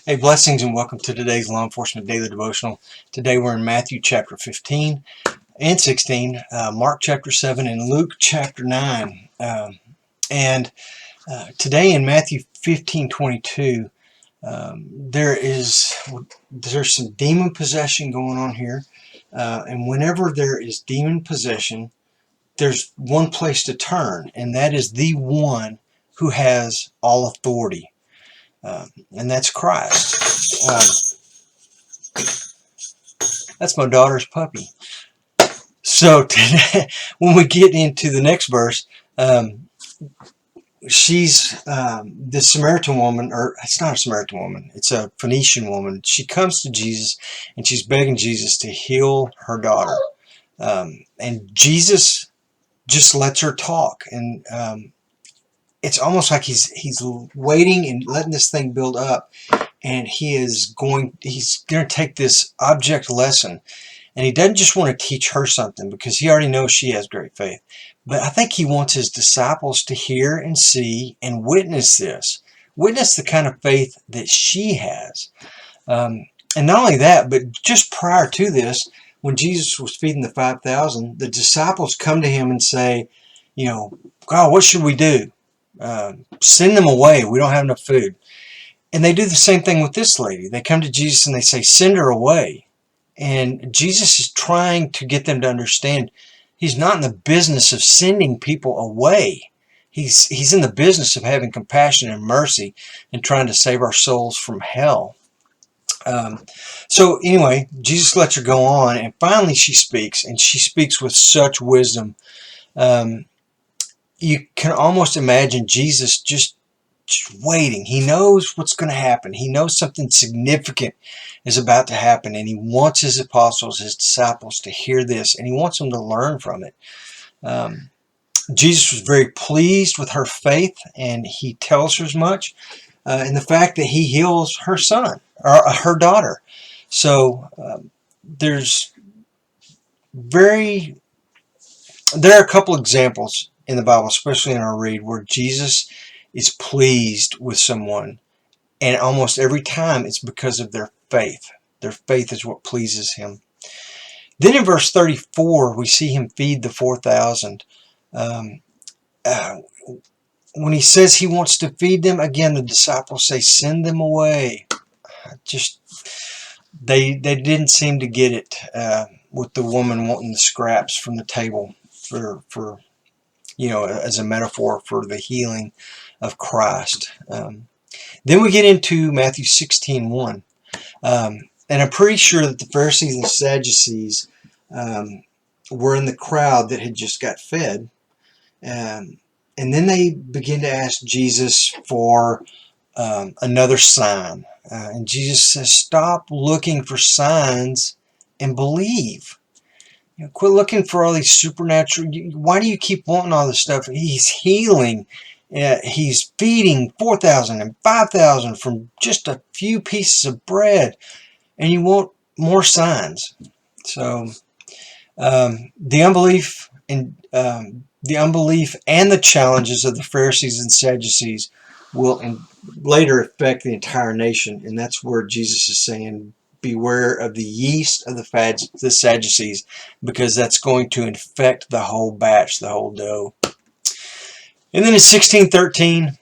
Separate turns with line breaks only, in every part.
Hey, blessings and welcome to today's Law Enforcement Daily Devotional. Today we're in Matthew chapter 15 and 16, Mark chapter 7, and Luke chapter 9. And today in Matthew 15:22, there's some demon possession going on here. And whenever there is demon possession, there's one place to turn, and that is the one who has all authority. And that's Christ. That's my daughter's puppy. So today, when we get into the next verse, she's the Samaritan woman, or it's not a Samaritan woman, it's a Phoenician woman. She comes to Jesus and she's begging Jesus to heal her daughter. And Jesus just lets her talk, and it's almost like he's waiting and letting this thing build up, and he's going to take this object lesson, and he doesn't just want to teach her something because he already knows she has great faith, but I think he wants his disciples to hear and see and witness the kind of faith that she has. And not only that, but just prior to this, when Jesus was feeding the 5,000, the disciples come to him and say, God, what should we do? Send them away. We don't have enough food. And they do the same thing with this lady. They come to Jesus and they say, send her away. And Jesus is trying to get them to understand he's not in the business of sending people away. He's in the business of having compassion and mercy and trying to save our souls from hell. So anyway, Jesus lets her go on, and finally she speaks, and she speaks with such wisdom. You can almost imagine Jesus just waiting. He knows what's going to happen. He knows something significant is about to happen, and he wants his apostles, his disciples, to hear this, and he wants them to learn from it. Jesus was very pleased with her faith, and he tells her as much, and the fact that he heals her son, or her daughter. So there are a couple examples in the Bible, especially in our read, where Jesus is pleased with someone, and almost every time it's because of their faith. Their faith is what pleases him. Then in verse 34, we see him feed the 4,000. When he says he wants to feed them, again, the disciples say, send them away. They didn't seem to get it with the woman wanting the scraps from the table for as a metaphor for the healing of Christ. Then we get into Matthew 16:1. And I'm pretty sure that the Pharisees and Sadducees were in the crowd that had just got fed. And then they begin to ask Jesus for another sign. And Jesus says, stop looking for signs and believe. Quit looking for all these supernatural. Why do you keep wanting all this stuff? He's healing. He's feeding 4,000 and 5,000 from just a few pieces of bread. And you want more signs. So the unbelief and the challenges of the Pharisees and Sadducees will later affect the entire nation, and that's where Jesus is saying, beware of the yeast of the Sadducees, because that's going to infect the whole batch, the whole dough. And then in 16:13,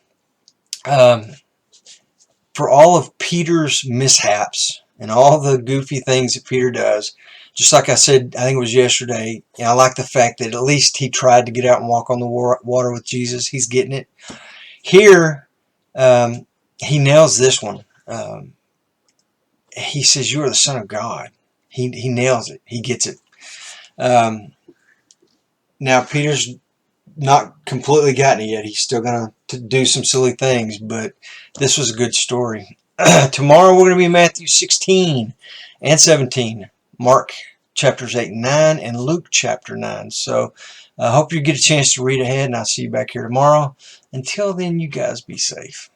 for all of Peter's mishaps and all the goofy things that Peter does, just like I said, I think it was yesterday, I like the fact that at least he tried to get out and walk on the water with Jesus. He's getting it. Here, he nails this one. He says, you are the Son of God. He nails it. He gets it. Now, Peter's not completely gotten it yet. He's still going to do some silly things, but this was a good story. Tomorrow we're going to be in Matthew 16 and 17, Mark chapters 8 and 9, and Luke chapter 9. So I hope you get a chance to read ahead, and I'll see you back here tomorrow. Until then, you guys be safe.